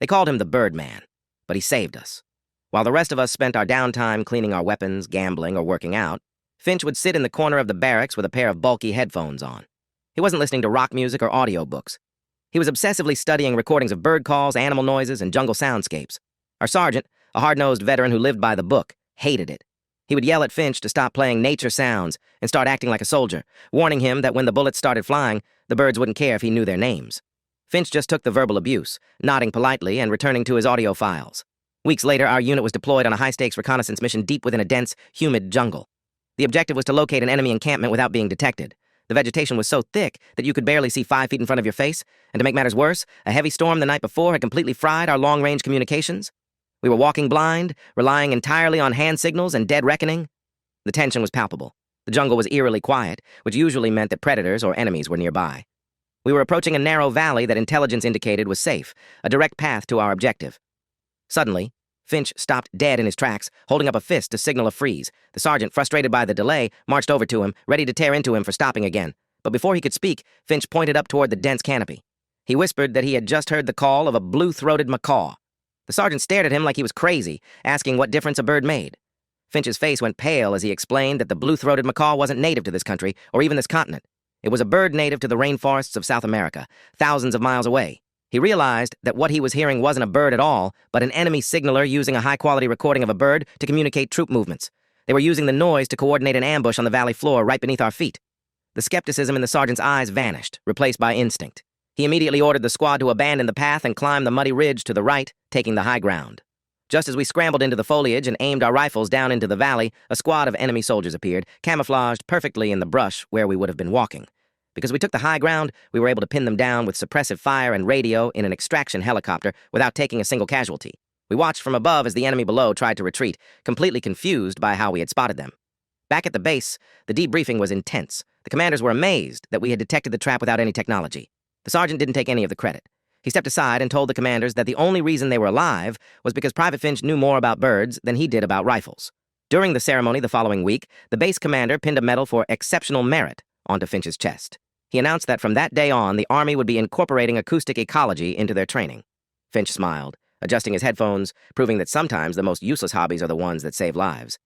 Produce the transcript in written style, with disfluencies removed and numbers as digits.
They called him the Birdman, but he saved us. While the rest of us spent our downtime cleaning our weapons, gambling, or working out, Finch would sit in the corner of the barracks with a pair of bulky headphones on. He wasn't listening to rock music or audiobooks. He was obsessively studying recordings of bird calls, animal noises, and jungle soundscapes. Our sergeant, a hard-nosed veteran who lived by the book, hated it. He would yell at Finch to stop playing nature sounds and start acting like a soldier, warning him that when the bullets started flying, the birds wouldn't care if he knew their names. Finch just took the verbal abuse, nodding politely and returning to his audio files. Weeks later, our unit was deployed on a high-stakes reconnaissance mission deep within a dense, humid jungle. The objective was to locate an enemy encampment without being detected. The vegetation was so thick that you could barely see 5 feet in front of your face, and to make matters worse, a heavy storm the night before had completely fried our long-range communications. We were walking blind, relying entirely on hand signals and dead reckoning. The tension was palpable. The jungle was eerily quiet, which usually meant that predators or enemies were nearby. We were approaching a narrow valley that intelligence indicated was safe, a direct path to our objective. Suddenly, Finch stopped dead in his tracks, holding up a fist to signal a freeze. The sergeant, frustrated by the delay, marched over to him, ready to tear into him for stopping again. But before he could speak, Finch pointed up toward the dense canopy. He whispered that he had just heard the call of a blue-throated macaw. The sergeant stared at him like he was crazy, asking what difference a bird made. Finch's face went pale as he explained that the blue-throated macaw wasn't native to this country, or even this continent. It was a bird native to the rainforests of South America, thousands of miles away. He realized that what he was hearing wasn't a bird at all, but an enemy signaler using a high-quality recording of a bird to communicate troop movements. They were using the noise to coordinate an ambush on the valley floor right beneath our feet. The skepticism in the sergeant's eyes vanished, replaced by instinct. He immediately ordered the squad to abandon the path and climb the muddy ridge to the right, taking the high ground. Just as we scrambled into the foliage and aimed our rifles down into the valley, a squad of enemy soldiers appeared, camouflaged perfectly in the brush where we would have been walking. Because we took the high ground, we were able to pin them down with suppressive fire and radio in an extraction helicopter without taking a single casualty. We watched from above as the enemy below tried to retreat, completely confused by how we had spotted them. Back at the base, the debriefing was intense. The commanders were amazed that we had detected the trap without any technology. The sergeant didn't take any of the credit. He stepped aside and told the commanders that the only reason they were alive was because Private Finch knew more about birds than he did about rifles. During the ceremony the following week, the base commander pinned a medal for exceptional merit onto Finch's chest. He announced that from that day on, the Army would be incorporating acoustic ecology into their training. Finch smiled, adjusting his headphones, proving that sometimes the most useless hobbies are the ones that save lives.